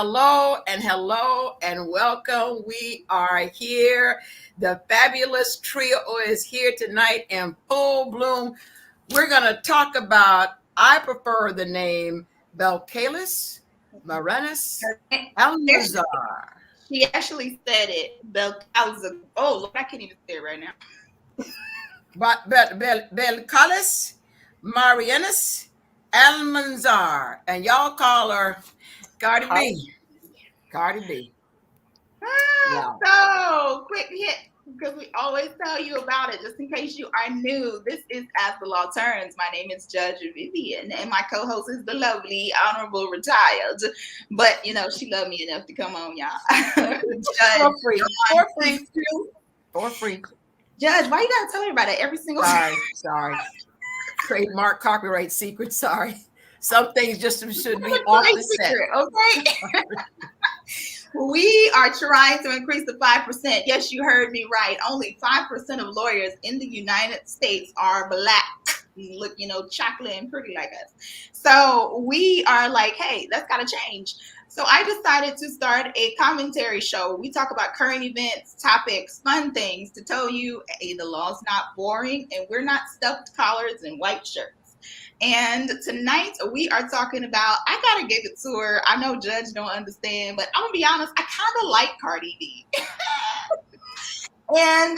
hello and welcome. We are here. The fabulous trio is here tonight in full bloom. We're going to talk about, I prefer the name Belcalis Maranus Almazar. She actually said it. Belcalis. Oh, Lord, I can't even say it right now. But Belcalis Marianus Almanzar. And y'all call her Cardi B. Cardi B. Yeah. So, quick hit, because we always tell you about it, just in case you are new. This is As the Law Turns. My name is Judge Vivian, and my co-host is the lovely, honorable, retired. But, she loved me enough to come on, y'all. Judge, for free. Judge, why you gotta tell everybody every single Sorry. Trademark, copyright secret, sorry. Some things just should be off the set. Okay. We are trying to increase the 5%. Yes, you heard me right. Only 5% of lawyers in the United States are Black. Look, chocolate and pretty like us. So we are like, hey, that's got to change. So I decided to start a commentary show. We talk about current events, topics, fun things to tell you, hey, the law's not boring and we're not stuffed collars and white shirts. And tonight we are talking about, I gotta give it to her. I know Judge don't understand, but I'm gonna be honest, I kind of like Cardi B. And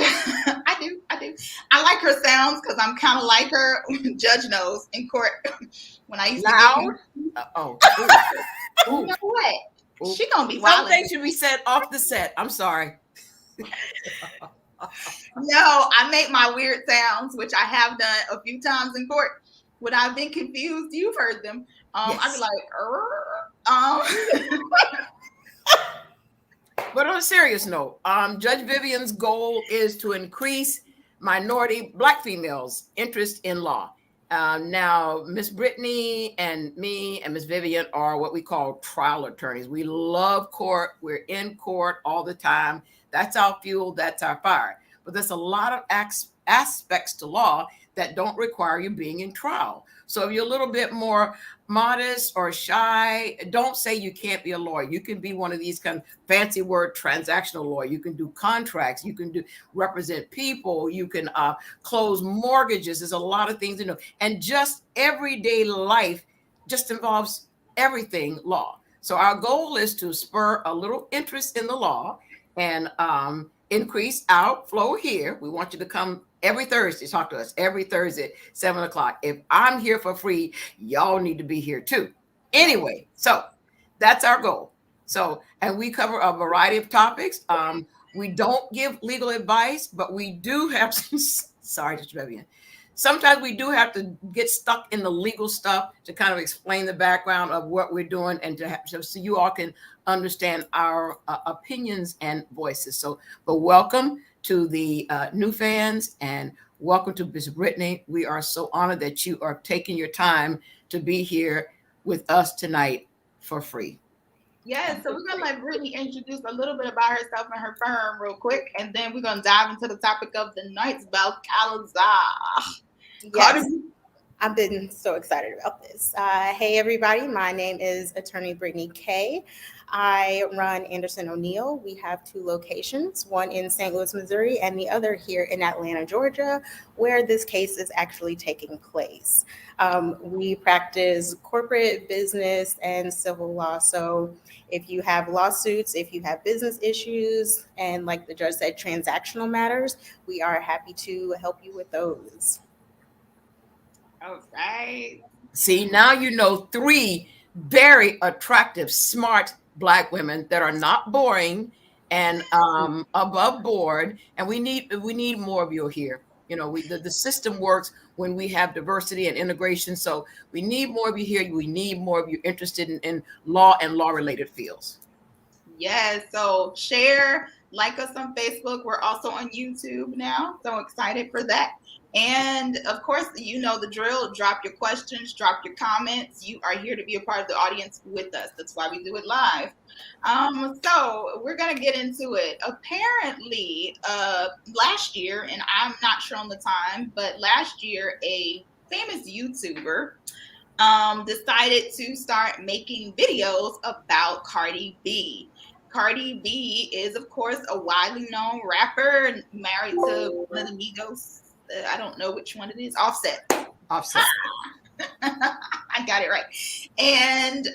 I do. I like her sounds because I'm kind of like her. Judge knows in court when I used to You know what? Ooh. She gonna be wild. Something should be said off the set. I'm sorry. No, I make my weird sounds, which I have done a few times in court. When I've been confused, you've heard them. Yes. I'd be like, But on a serious note, Judge Vivian's goal is to increase minority Black females' interest in law. Now, Miss Brittany and me and Miss Vivian are what we call trial attorneys. We love court. We're in court all the time. That's our fuel. That's our fire. But there's a lot of aspects to law that don't require you being in trial. So if you're a little bit more modest or shy, don't say you can't be a lawyer. You can be one of these kind of fancy word transactional lawyer. You can do contracts. You can represent people. You can close mortgages. There's a lot of things, and just everyday life just involves everything law. So our goal is to spur a little interest in the law and increase outflow here. We want you to come every Thursday, talk to us every Thursday, 7:00. If I'm here for free, y'all need to be here too. Anyway, so that's our goal. So, and we cover a variety of topics. We don't give legal advice, but we do have some, sorry, Mr. Vivian. Sometimes we do have to get stuck in the legal stuff to kind of explain the background of what we're doing and to have, so you all can understand our opinions and voices. So, but welcome to the new fans and welcome to Ms. Brittany. We are so honored that you are taking your time to be here with us tonight for free. Yeah, so we're going to let Brittany introduce a little bit about herself and her firm real quick, and then we're going to dive into the topic of the night about Calazar. Yes, I've been so excited about this. Hey, everybody. My name is Attorney Brittany K. I run Anderson O'Neill. We have 2 locations, one in St. Louis, Missouri, and the other here in Atlanta, Georgia, where this case is actually taking place. We practice corporate, business, and civil law. So if you have lawsuits, if you have business issues, and like the judge said, transactional matters, we are happy to help you with those. Okay. See, now you know 3 very attractive, smart Black women that are not boring and above board, and we need more of you here. The system works when we have diversity and integration. So we need more of you here. We need more of you interested in law and law-related fields. Yes. So share, like us on Facebook. We're also on YouTube now. So excited for that. And of course, you know the drill. Drop your questions, drop your comments. You are here to be a part of the audience with us. That's why we do it live. So we're going to get into it. Apparently, last year, and I'm not sure on the time, but last year, a famous YouTuber decided to start making videos about Cardi B. Cardi B is, of course, a widely known rapper married to one of the Migos. I don't know which one it is. Offset. I got it right. And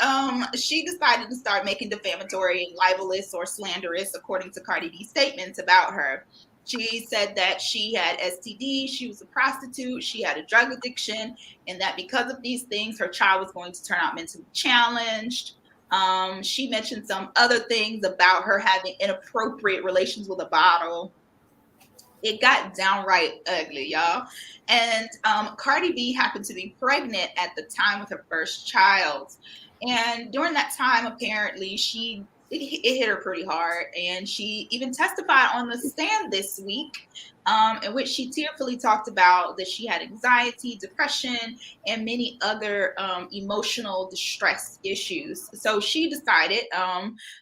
she decided to start making defamatory and libelous or slanderous, according to Cardi B's statements about her. She said that she had STD, she was a prostitute, she had a drug addiction, and that because of these things, her child was going to turn out mentally challenged. She mentioned some other things about her having inappropriate relations with a bottle. It got downright ugly, y'all. And Cardi B happened to be pregnant at the time with her first child. And during that time, apparently, it hit her pretty hard. And she even testified on the stand this week, in which she tearfully talked about that she had anxiety, depression, and many other emotional distress issues. So she decided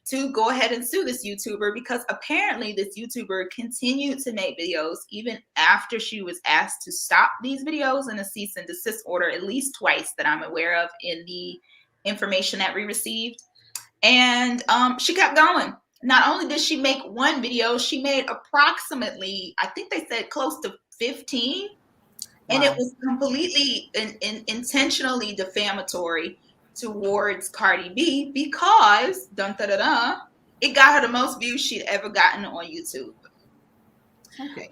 to go ahead and sue this YouTuber, because apparently this YouTuber continued to make videos even after she was asked to stop these videos in a cease and desist order at least twice that I'm aware of in the information that we received. And she kept going. Not only did she make one video, she made approximately, I think they said close to 15. And it was completely intentionally defamatory towards Cardi B, because it got her the most views she'd ever gotten on YouTube. Okay.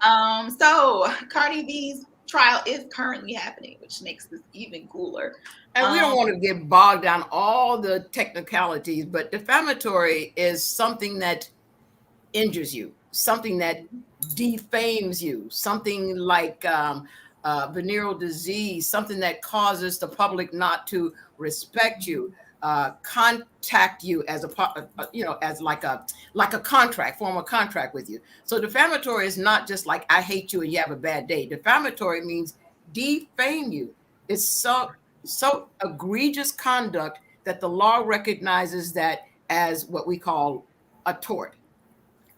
So Cardi B's trial is currently happening, which makes this even cooler. And we don't want to get bogged down all the technicalities, but defamatory is something that injures you, something that defames you, something like venereal disease, something that causes the public not to respect you, contact you as as like a contract, form a contract with you. So defamatory is not just like I hate you and you have a bad day. Defamatory means defame you. It's so egregious conduct that the law recognizes that as what we call a tort.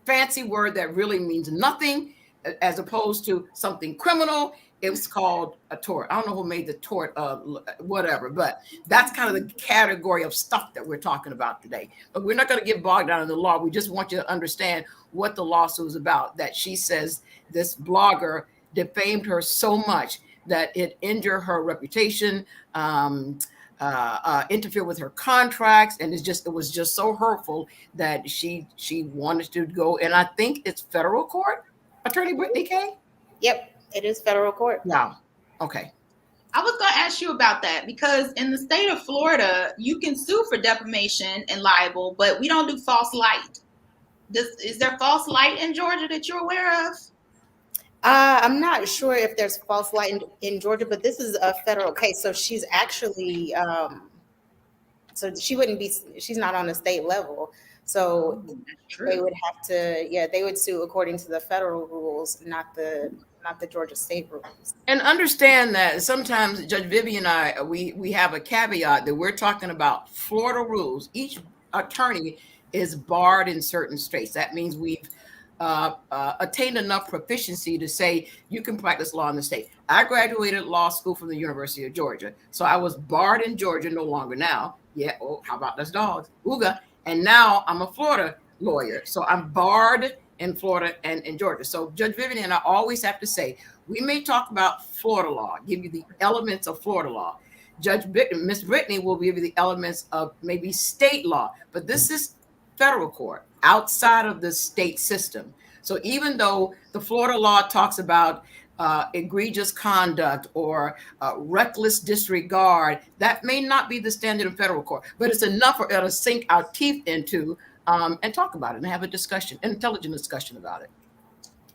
Fancy word that really means nothing, as opposed to something criminal. It was called a tort. I don't know who made the tort of whatever, but that's kind of the category of stuff that we're talking about today. But we're not going to get bogged down in the law. We just want you to understand what the lawsuit is about, that she says this blogger defamed her so much that it injured her reputation, interfered with her contracts, and it was just so hurtful that she wanted to go. And I think it's federal court, Attorney Brittany K. Yep, it is federal court. Yeah. Okay. I was going to ask you about that, because in the state of Florida, you can sue for defamation and libel, but we don't do false light. Is there false light in Georgia that you're aware of? I'm not sure if there's false light in Georgia, but this is a federal case. So she's actually, she's not on the state level. So they would have to, they would sue according to the federal rules, not the Georgia state rules. And understand that sometimes Judge Vivian and I, we have a caveat that we're talking about Florida rules. Each attorney is barred in certain states. That means we've attained enough proficiency to say you can practice law in the state. I graduated law school from the University of Georgia. So I was barred in Georgia, no longer now. Yeah. Oh, how about those dogs? Ooga. And now I'm a Florida lawyer. So I'm barred in Florida and in Georgia. So Judge Vivian and I always have to say, we may talk about Florida law, give you the elements of Florida law. Miss Brittany will give you the elements of maybe state law, but this is federal court outside of the state system. So even though the Florida law talks about egregious conduct or reckless disregard, that may not be the standard in federal court, but it's enough for us to sink our teeth into and talk about it and have a discussion, an intelligent discussion about it.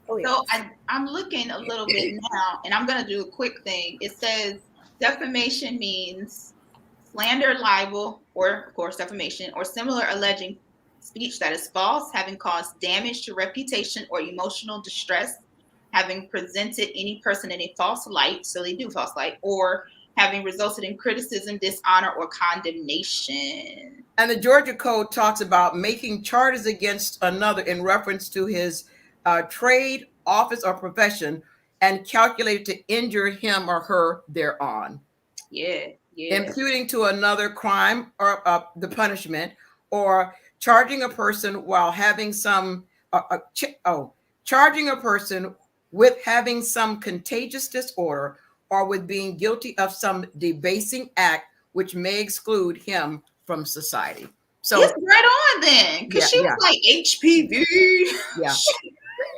Oh, yeah. So I'm looking a little bit now, and I'm going to do a quick thing. It says defamation means slander, libel, or of course defamation, or similar alleging speech that is false, having caused damage to reputation or emotional distress, having presented any person in a false light, so they do false light, or having resulted in criticism, dishonor, or condemnation. And the Georgia Code talks about making charges against another in reference to his trade, office, or profession, and calculated to injure him or her thereon. Yeah. imputing to another crime or the punishment, or charging a person while having some charging a person with having some contagious disorder or with being guilty of some debasing act which may exclude him from society. So it's right on then, because she was like HPV. Yeah.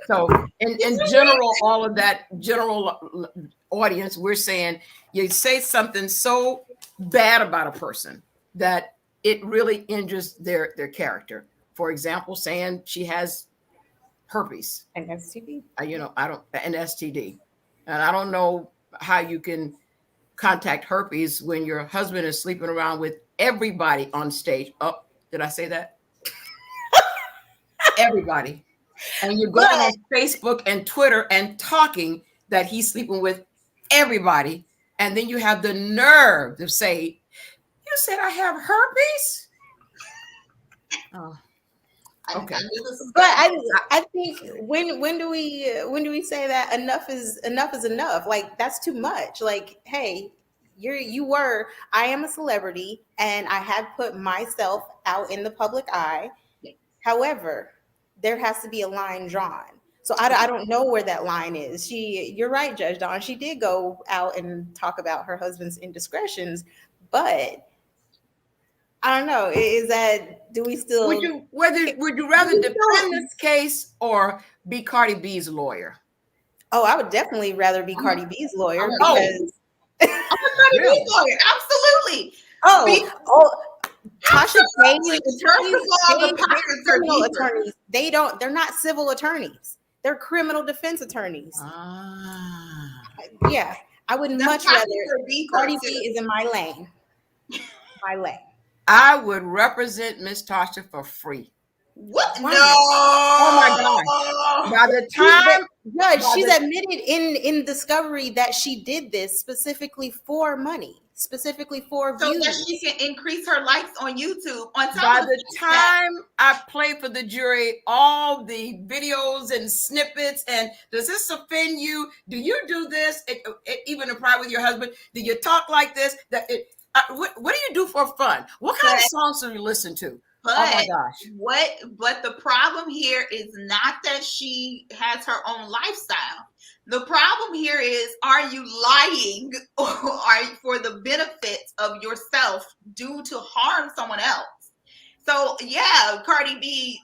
So in general, all of that general audience, we're saying you say something so bad about a person that it really injures their character. For example, saying she has herpes, an STD. An STD, and I don't know how you can contact herpes when your husband is sleeping around with everybody on stage. Oh, did I say that? Everybody. And you're going on Facebook and Twitter and talking that he's sleeping with everybody. And then you have the nerve to say, you said I have herpes? Oh, okay. But I think when do we say that enough is enough? Like, that's too much. Like, hey, I am a celebrity and I have put myself out in the public eye. However, there has to be a line drawn. So I don't know where that line is. You're right, Judge Dawn. She did go out and talk about her husband's indiscretions, but I don't know. Do we still? Would you rather defend this case or be Cardi B's lawyer? Oh, I would definitely rather be Cardi B's lawyer because I'm a Cardi B's lawyer. Absolutely. Tasha K's attorneys. They're not civil attorneys. They're criminal defense attorneys. Yeah, I would much rather Cardi B is in my lane. I would represent Miss Tasha for free. What? No. Oh my gosh. By the time she's admitted in discovery that she did this specifically for money, specifically for views. So that she can increase her likes on YouTube. By the time I play for the jury, all the videos and snippets, and does this offend you? Do you do this? Even in private with your husband? Do you talk like this? What do you do for fun? What kind of songs do you listen to? But oh my gosh. But the problem here is not that she has her own lifestyle. The problem here is, are you lying or for the benefit of yourself due to harm someone else? So yeah, Cardi B,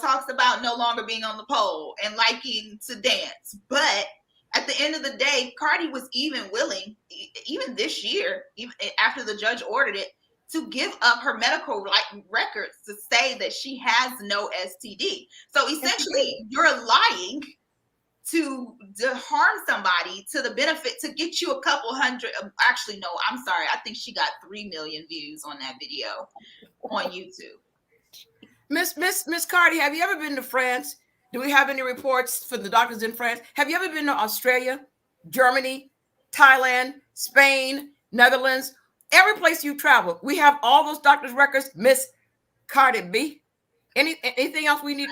talks about no longer being on the pole and liking to dance. But at the end of the day, Cardi was even willing, even this year, even after the judge ordered it, to give up her medical records to say that she has no STD. So essentially, you're lying to harm somebody to the benefit to get you a couple hundred. Actually, no, I'm sorry. I think she got 3 million views on that video on YouTube. Miss Cardi, have you ever been to France? Do we have any reports for the doctors in France? Have you ever been to Australia, Germany, Thailand, Spain, Netherlands? Every place you travel, we have all those doctors' records. Miss Cardi B. Anything else we need?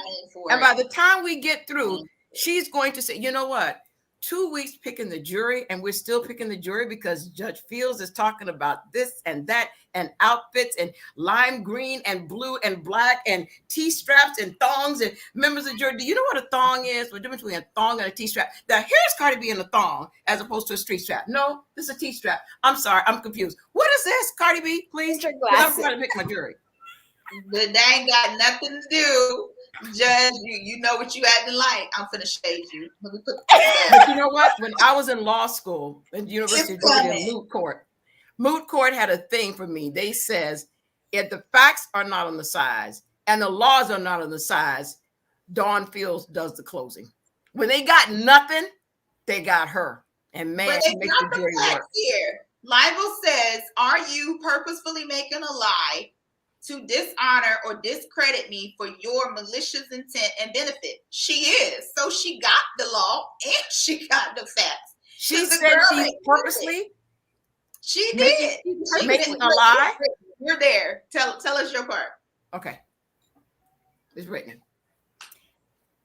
And by the time we get through, she's going to say, you know what? 2 weeks picking the jury, and we're still picking the jury because Judge Fields is talking about this and that and outfits and lime green and blue and black and T-straps and thongs and members of the jury. Do you know what a thong is? What's the difference between a thong and a T-strap? Now, here's Cardi B in a thong as opposed to a street strap. No, this is a T-strap. I'm sorry, I'm confused. What is this, Cardi B? Please, I'm trying to pick my jury. But that ain't got nothing to do. Judge, you know what you acting like. I'm finna shade you. But you know what? When I was in law school at the University of Georgia in Moot Court had a thing for me. They says, if the facts are not on the sides and the laws are not on the sides, Dawn Fields does the closing. When they got nothing, they got her. And man, she makes the jury work. Here, libel says, are you purposefully making a lie to dishonor or discredit me for your malicious intent and benefit? She is. So she got the law and she got the facts. She said she purposely. She did. Making a lie. You're there. Tell us your part. Okay. It's Brittany.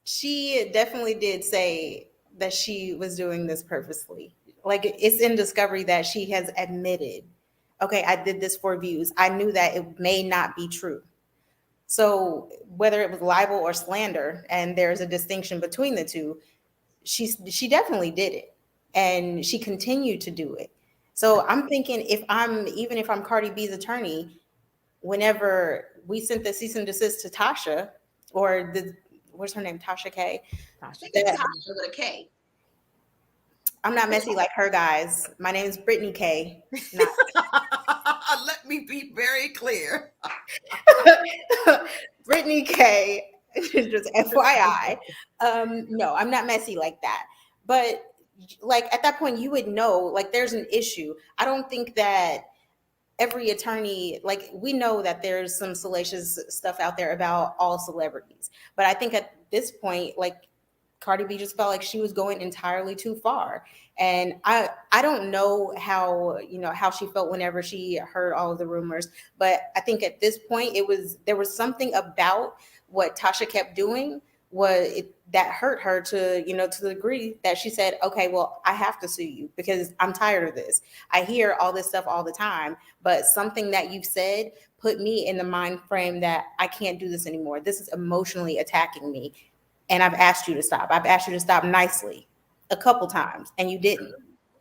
She definitely did say that she was doing this purposely. Like, it's in discovery that she has admitted, okay, I did this for views. I knew that it may not be true. So whether it was libel or slander, and there's a distinction between the two, she definitely did it, and she continued to do it. So I'm thinking, if I'm Cardi B's attorney, whenever we sent the cease and desist to Tasha, or what's her name, Tasha K. I think it's Tasha with a K. I'm not messy like her, guys. My name is Brittany K. Let me be very clear. Brittany K. Just FYI. No, I'm not messy like that. But like at that point, you would know, like, there's an issue. I don't think that every attorney, like, we know that there's some salacious stuff out there about all celebrities. But I think at this point, like, Cardi B just felt like she was going entirely too far. And I don't know how she felt whenever she heard all of the rumors, but I think at this point there was something about what Tasha kept doing that hurt her to the degree that she said, okay, well, I have to sue you because I'm tired of this. I hear all this stuff all the time, but something that you've said put me in the mind frame that I can't do this anymore. This is emotionally attacking me. And I've asked you to stop. I've asked you to stop nicely a couple times, and you didn't.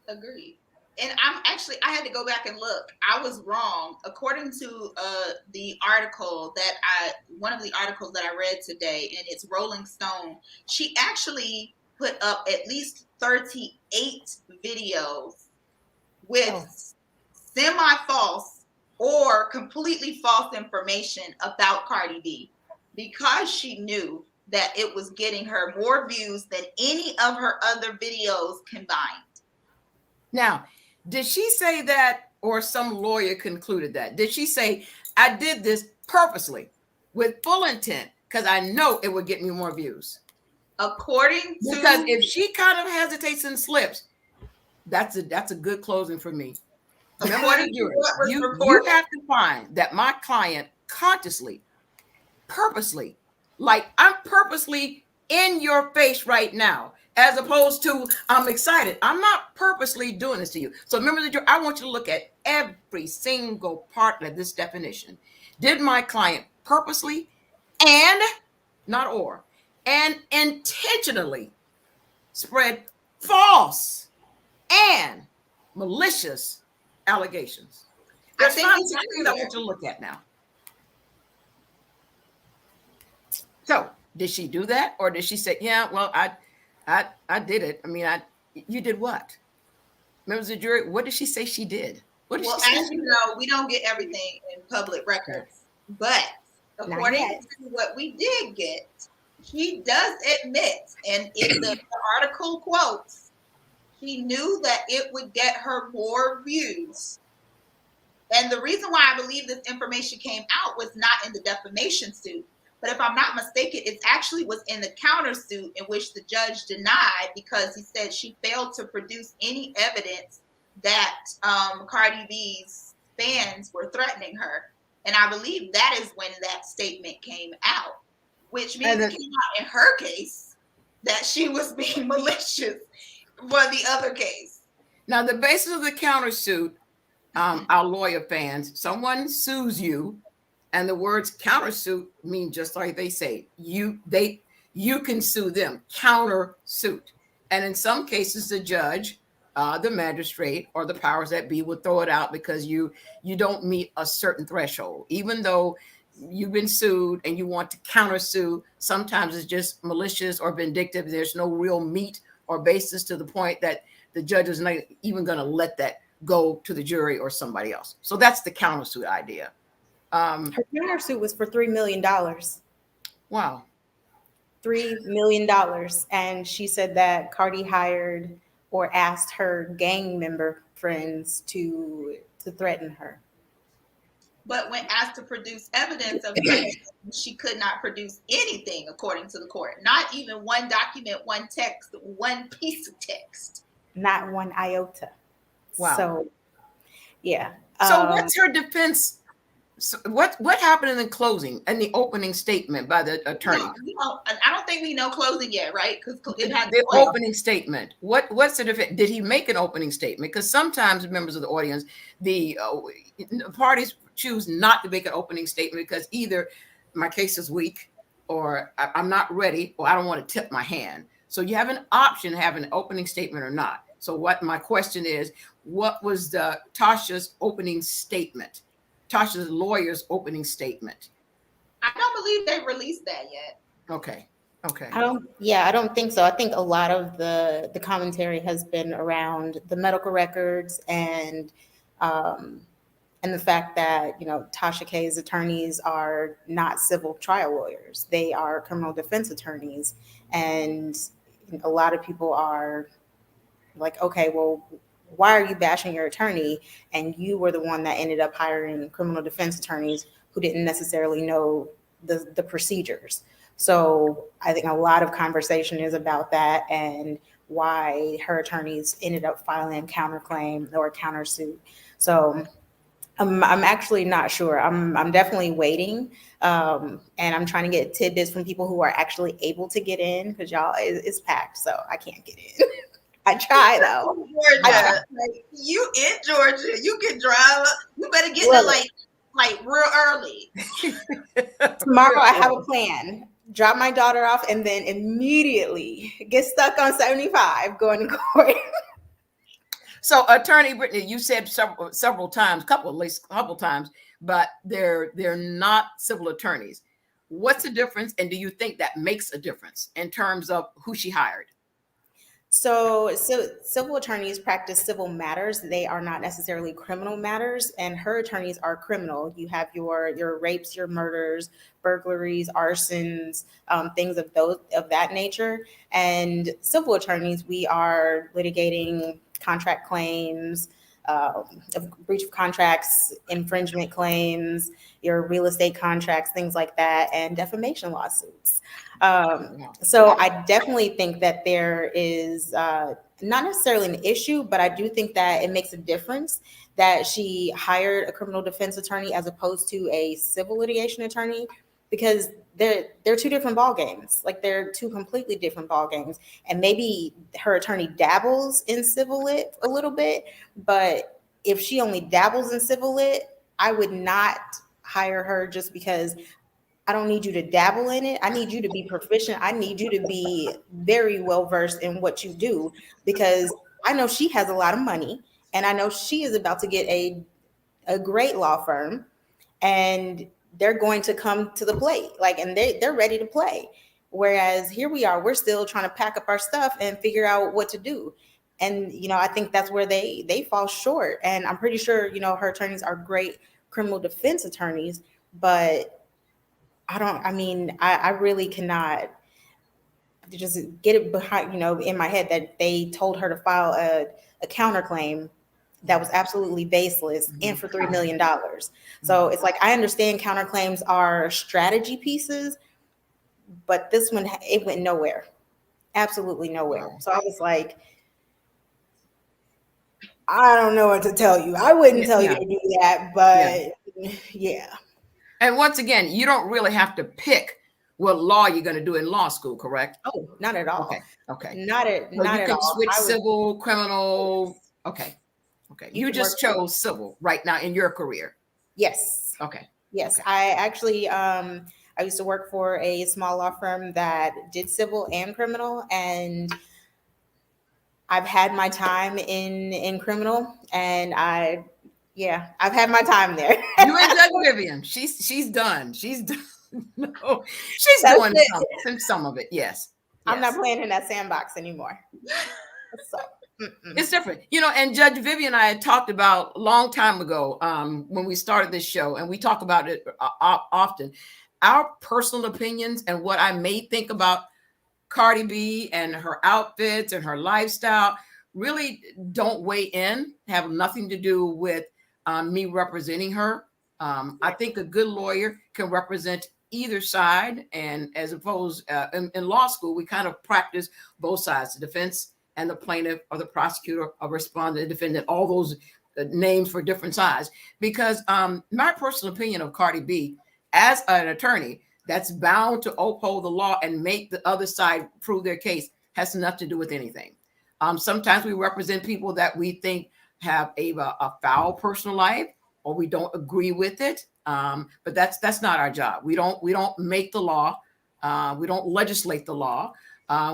Agreed. And I had to go back and look. I was wrong. According to one of the articles that I read today, and it's Rolling Stone, she actually put up at least 38 videos with semi-false or completely false information about Cardi B, because she knew that it was getting her more views than any of her other videos combined. Now, did she say that, or some lawyer concluded that? Did she say, I did this purposely with full intent because I know it would get me more views? Because if she kind of hesitates and slips, that's a good closing for me. You have to find that my client consciously, purposely, like I'm purposely in your face right now, as opposed to I'm excited. I'm not purposely doing this to you. So remember, I want you to look at every single part of this definition. Did my client purposely and intentionally spread false and malicious allegations? There's five things I want you to look at now. So did she do that, or did she say, yeah, well, I did it? I mean, you did what? Members of the jury, what did she say she did? What did she say? As you know, we don't get everything in public records, but according to what we did get, she does admit, and in the article quotes, she knew that it would get her more views. And the reason why I believe this information came out was not in the defamation suit. But if I'm not mistaken, it actually was in the countersuit, in which the judge denied because he said she failed to produce any evidence that Cardi B's fans were threatening her. And I believe that is when that statement came out, which means it came out in her case that she was being malicious for the other case. Now, the basis of the countersuit, our lawyer fans, someone sues you. And the words countersuit mean just like they say, you can sue them, countersuit. And in some cases, the judge, the magistrate, or the powers that be will throw it out because you don't meet a certain threshold. Even though you've been sued and you want to countersue, sometimes it's just malicious or vindictive. There's no real meat or basis to the point that the judge is not even going to let that go to the jury or somebody else. So that's the countersuit idea. Her countersuit was for $3 million. Wow. $3 million. And she said that Cardi hired or asked her gang member friends to threaten her. But when asked to produce evidence of it, she could not produce anything, according to the court. Not even one document, one text, one piece of text. Not one iota. Wow. So, yeah. So what's her defense So what happened in the closing and the opening statement by the attorney? I don't think we know closing yet, right? Because it had the opening statement. What's the difference? Did he make an opening statement? Because sometimes members of the audience, the parties choose not to make an opening statement because either my case is weak, or I'm not ready, or I don't want to tip my hand. So you have an option to have an opening statement or not. So what my question is, what was Tasha's opening statement? Tasha's lawyer's opening statement. I don't believe they released that yet. Okay. I don't think so. I think a lot of the commentary has been around the medical records and the fact that, Tasha K's attorneys are not civil trial lawyers. They are criminal defense attorneys. And a lot of people are like, okay, well, why are you bashing your attorney? And you were the one that ended up hiring criminal defense attorneys who didn't necessarily know the procedures. So I think a lot of conversation is about that and why her attorneys ended up filing a counterclaim or a countersuit. So I'm actually not sure. I'm definitely waiting, and I'm trying to get tidbits from people who are actually able to get in, because y'all, it's packed, so I can't get in. I try though. Georgia, like, you in Georgia, you can drive. You better get there like real early. Tomorrow I have a plan. Drop my daughter off and then immediately get stuck on 75 going to court. So, Attorney Brittany, you said several times, at least a couple times, but they're not civil attorneys. What's the difference, and do you think that makes a difference in terms of who she hired? So civil attorneys practice civil matters. They are not necessarily criminal matters, and her attorneys are criminal. You have your rapes, your murders, burglaries, arsons, things of that nature. And civil attorneys, we are litigating contract claims, breach of contracts, infringement claims, your real estate contracts, things like that, and defamation lawsuits. So I definitely think that there is not necessarily an issue, but I do think that it makes a difference that she hired a criminal defense attorney as opposed to a civil litigation attorney, because they're two different ball games. Like, they're two completely different ball games. And maybe her attorney dabbles in civil lit a little bit, but if she only dabbles in civil lit, I would not hire her just because I don't need you to dabble in it. I need you to be proficient. I need you to be very well versed in what you do, because I know she has a lot of money and I know she is about to get a great law firm, and they're going to come to the plate, and they're ready to play. Whereas here we are, we're still trying to pack up our stuff and figure out what to do. And, I think that's where they fall short. And I'm pretty sure, her attorneys are great criminal defense attorneys, but I really cannot just get it behind, in my head that they told her to file a counterclaim that was absolutely baseless and for $3 million. So it's like, I understand counterclaims are strategy pieces, but this one, it went nowhere. Absolutely nowhere. So I was like, I don't know what to tell you. I wouldn't tell you to do that, but yeah. And once again, you don't really have to pick what law you're going to do in law school, correct? Oh, not at all. Okay. Not at all. Switch civil, criminal. Okay. You just chose civil right now in your career. Yes. Okay. Yes. Okay. I actually, I used to work for a small law firm that did civil and criminal, and I've had my time in criminal, and I've had my time there. You and Judge Vivian, she's done. She's done. No, she's doing some of it. Yes. I'm not playing in that sandbox anymore. So it's different, and Judge Vivian and I had talked about a long time ago when we started this show, and we talk about it often, our personal opinions and what I may think about Cardi B and her outfits and her lifestyle really don't weigh in, have nothing to do with me representing her. I think a good lawyer can represent either side, and as opposed in law school, we kind of practice both sides, the defense and the plaintiff, or the prosecutor, or respondent, defendant, all those names for different sides, because my personal opinion of Cardi B as an attorney that's bound to uphold the law and make the other side prove their case has nothing to do with anything. Sometimes we represent people that we think have a foul personal life, or we don't agree with it. But that's not our job. We don't make the law. We don't legislate the law.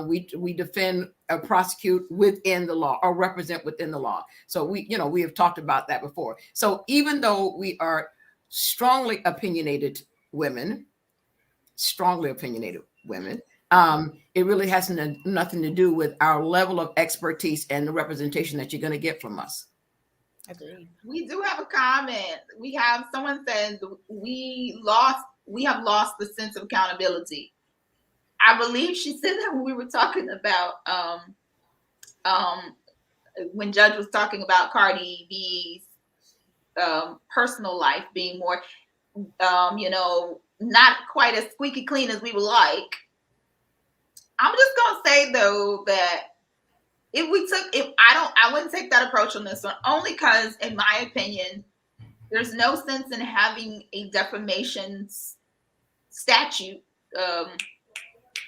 We defend or prosecute within the law, or represent within the law. So we have talked about that before. So even though we are strongly opinionated women, it really has nothing to do with our level of expertise and the representation that you're going to get from us. Agreed. We do have a comment. We have someone said we have lost the sense of accountability. I believe she said that when we were talking about when Judge was talking about Cardi B's personal life being more not quite as squeaky clean as we would like. I'm just gonna say though that I wouldn't take that approach on this one, only because in my opinion, there's no sense in having a defamation statute.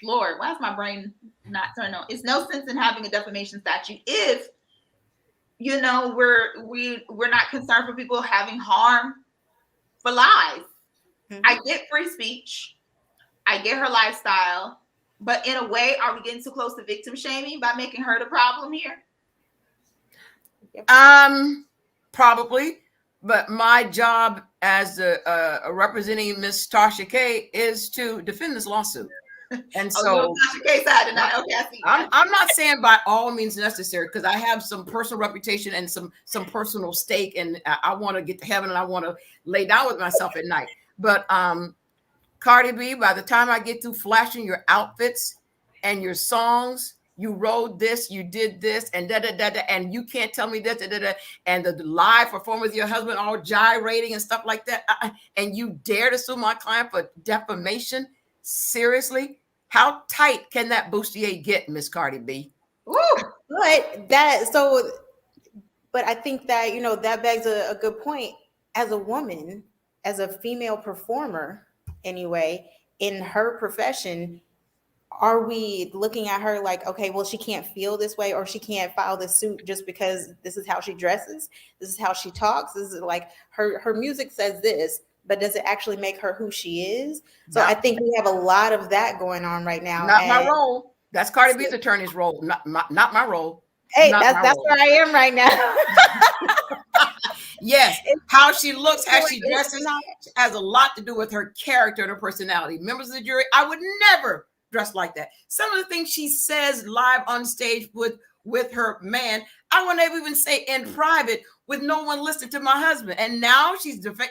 Lord, why is my brain not turning on? It's no sense in having a defamation statute if we're not concerned for people having harm for lies. Mm-hmm. I get free speech. I get her lifestyle. But in a way, are we getting too close to victim shaming by making her the problem here? Probably. But my job as representing Miss Tasha K is to defend this lawsuit. And so Tasha K side tonight. Okay, I see. I'm not saying by all means necessary, because I have some personal reputation and some personal stake, and I want to get to heaven and I want to lay down with myself at night. But Cardi B, by the time I get through flashing your outfits and your songs, you wrote this, you did this, and and you can't tell me this, and the live performance with your husband all gyrating and stuff like that, and you dare to sue my client for defamation? Seriously? How tight can that bustier get, Miss Cardi B? Ooh, but I think that, that begs a good point. As a woman, as a female performer, anyway, in her profession, are we looking at her like, okay, well, she can't feel this way, or she can't file this suit just because this is how she dresses, this is how she talks, this is like her music says this, but does it actually make her who she is? So I think we have a lot of that going on right now. Not my role. That's Cardi B's attorney's role, not my role. Hey, that's where I am right now. Yes, how she looks, how she dresses has a lot to do with her character and her personality. Members of the jury, I would never dress like that. Some of the things she says live on stage with her man, I would never even say in private with no one listening to my husband. And now she's defamed.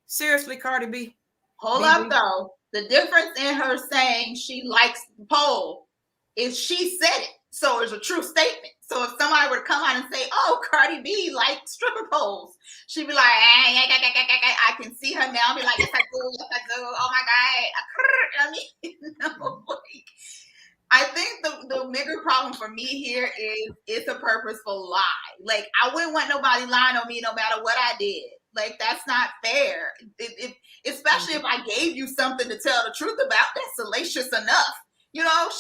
Seriously, Cardi B. Hold up, though. The difference in her saying she likes the pole is she said it. So it's a true statement. So if somebody were to come out and say, oh, Cardi B likes stripper poles, she'd be like, I can see her now. Be like, yes, I do. Yes, I do. Oh, my God. I mean, I think the bigger problem for me here is it's a purposeful lie. Like, I wouldn't want nobody lying on me no matter what I did. Like, that's not fair. Especially if I gave you something to tell the truth about, that's salacious enough.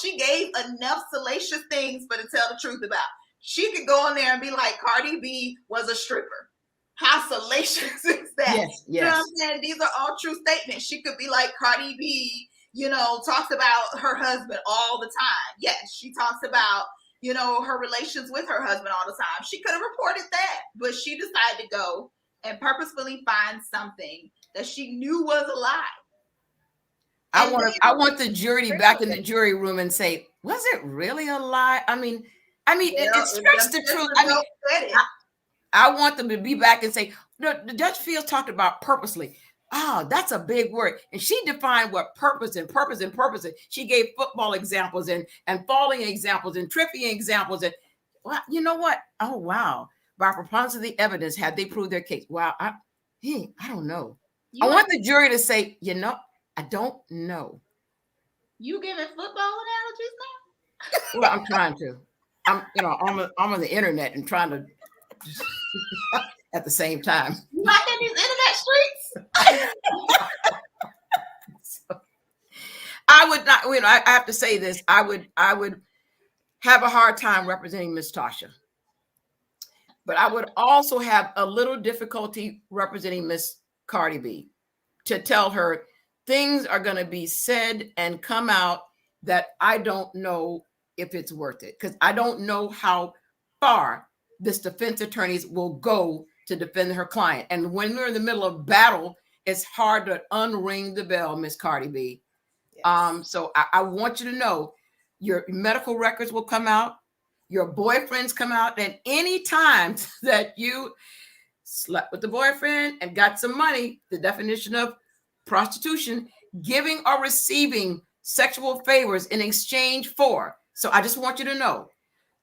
She gave enough salacious things for to tell the truth about. She could go on there and be like, Cardi B was a stripper. How salacious is that? Yes. You know what I'm saying? These are all true statements. She could be like, Cardi B, talks about her husband all the time. Yes, she talks about, her relations with her husband all the time. She could have reported that, but she decided to go and purposefully find something that she knew was a lie. I want the jury back in the jury room and say, was it really a lie? I mean, it stretched the truth. I want them to be back and say, no, the Judge Fields talked about purposely. Oh, that's a big word. And she defined what purpose and purpose and purpose is. She gave football examples and falling examples and tripping examples. And well, you know what? Oh, wow. By preponderance of the evidence, had they proved their case? Wow. I don't know. I want the jury to say, I don't know. You giving football analogies now? Well, I'm trying to. I'm on the internet and trying to at the same time. You like in these internet streets? So, I would not, I have to say this. I would have a hard time representing Miss Tasha. But I would also have a little difficulty representing Miss Cardi B, to tell her things are going to be said and come out that I don't know if it's worth it, because I don't know how far this defense attorneys will go to defend her client. And when we're in the middle of battle, it's hard to unring the bell, Miss Cardi B. Yes. So I want you to know your medical records will come out, your boyfriends come out, and any time that you slept with the boyfriend and got some money, the definition of prostitution, giving or receiving sexual favors in exchange for. So I just want you to know,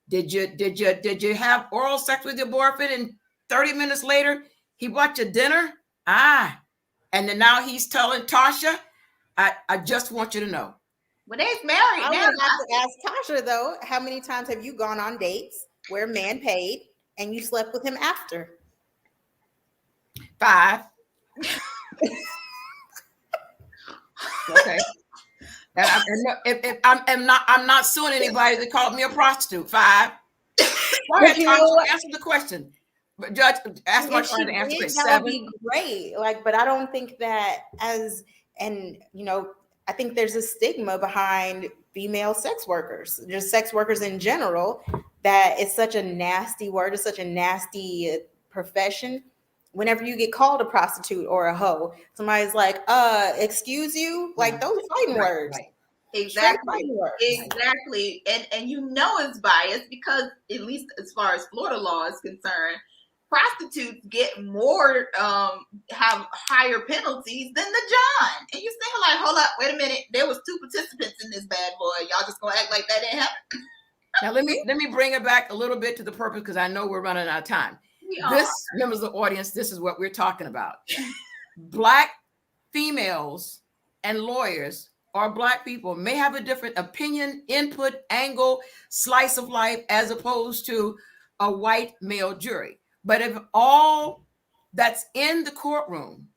did you have oral sex with your boyfriend and 30 minutes later he bought you dinner? And then now he's telling Tasha, I just want you to know. But they're married I now. would have to ask Tasha though, how many times have you gone on dates where man paid and you slept with him after? 5. Okay. And I'm not suing anybody that called me a prostitute. 5. Go ahead, answer the question. But Judge, ask my client to answer. That would be great. But I don't think that I think there's a stigma behind female sex workers, just sex workers in general, that it's such a nasty word, it's such a nasty profession. Whenever you get called a prostitute or a hoe, somebody's like, excuse you? Like, those are fighting words. Right. Exactly. And it's biased because, at least as far as Florida law is concerned, prostitutes get more, have higher penalties than the John. And you still like, hold up, wait a minute. There was 2 participants in this bad boy. Y'all just gonna act like that didn't happen? Now let me bring it back a little bit to the purpose, because I know we're running out of time. Members of the audience, this is what we're talking about. Black females and lawyers or Black people may have a different opinion, input, angle, slice of life as opposed to a white male jury. But if all that's in the courtroom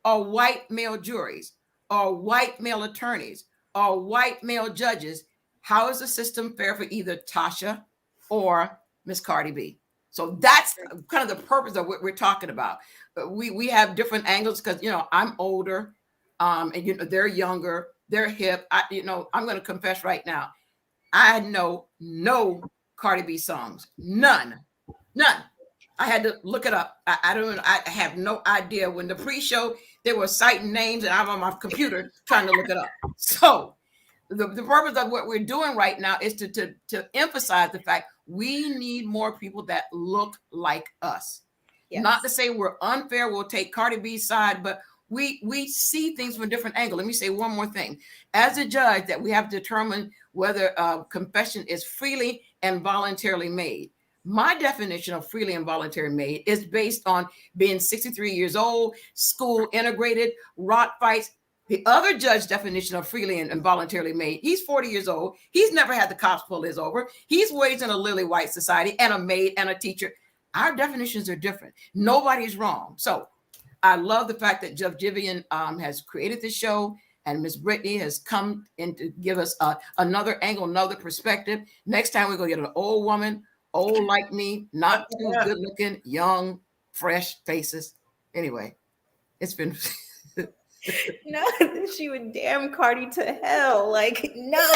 are white male juries or white male attorneys or white male judges, how is the system fair for either Tasha or Miss Cardi B? So that's kind of the purpose of what we're talking about. We have different angles because, I'm older, and they're younger, they're hip. I'm going to confess right now, I know no Cardi B songs, none. I had to look it up. I have no idea. When the pre-show, they were citing names, and I'm on my computer trying to look it up. So the purpose of what we're doing right now is to emphasize the fact we need more people that look like us. Yes. Not to say we're unfair, we'll take Cardi B's side, but we see things from a different angle. Let me say one more thing. As a judge, that we have to determine whether a confession is freely and voluntarily made. My definition of freely and voluntarily made is based on being 63 years old, school integrated, rock fights. The other judge definition of freely and voluntarily made, he's 40 years old. He's never had the cops pull his over. He's raised in a lily white society and a maid and a teacher. Our definitions are different. Nobody's wrong. So I love the fact that Judge Vivian has created this show, and Miss Brittany has come in to give us another angle, another perspective. Next time we're going to get an old woman, old like me, not too good looking, young, fresh faces. Anyway, it's been... No, she would damn Cardi to hell. Like, no.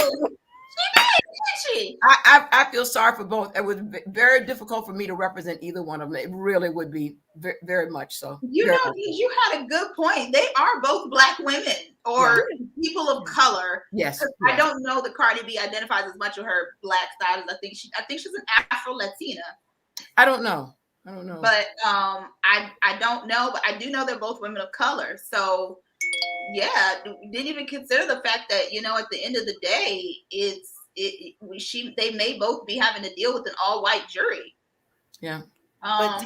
She? I feel sorry for both. It was very difficult for me to represent either one of them. It really would be very, very much so. You had a good point. They are both Black women or people of color. Yes. I don't know that Cardi B identifies as much with her Black status. I think she's an Afro-Latina. I don't know. But I don't know, but I do know they're both women of color. So yeah, didn't even consider the fact that, at the end of the day, they may both be having to deal with an all-white jury. Yeah. But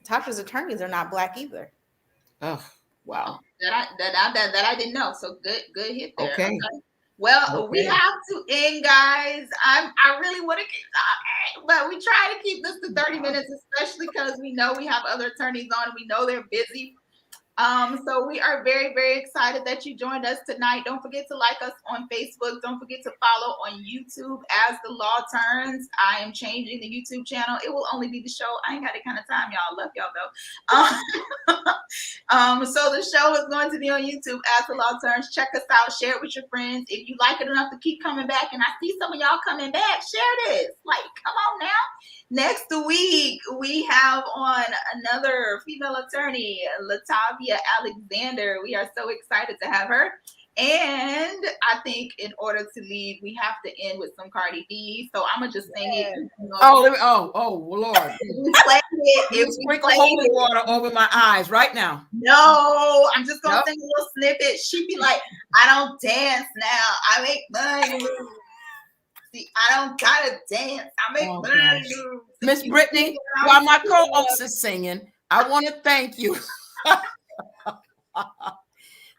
Tasha's attorneys are not Black either. Oh, wow. That I didn't know. So good hit there. Okay. Well, we Okay. have to end, guys. I really want to keep talking, but we try to keep this to 30 minutes, especially because we know we have other attorneys on and we know they're busy. So we are very, very excited that you joined us tonight. Don't forget to like us on Facebook. Don't forget to follow on YouTube as the law turns. I am changing the YouTube channel. It will only be the show. I ain't got that kind of time, y'all. Love y'all though. So the show is going to be on YouTube as the law turns. Check us out. Share it with your friends. If you like it enough to keep coming back, and I see some of y'all coming back, share this. Like, come on now. Next week, we have on another female attorney, Latavia Alexander. We are so excited to have her. And I think in order to leave, we have to end with some Cardi B. So I'm going to just sing it. Oh, Lord. If we Sprinkle holy water over my eyes right now. No, I'm just going to sing a little snippet. She'd be like, I don't dance now. I make money. See, I don't gotta dance. I make money. Miss Brittany, while my co-host is singing, I want to thank you.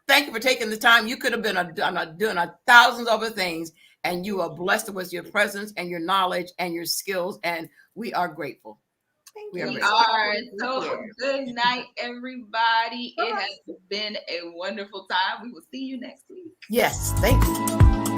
Thank you for taking the time. You could have been doing thousands of other things, and you are blessed with your presence and your knowledge and your skills, and we are grateful. We are. So good night, everybody. It has been a wonderful time. We will see you next week. Yes, thank you.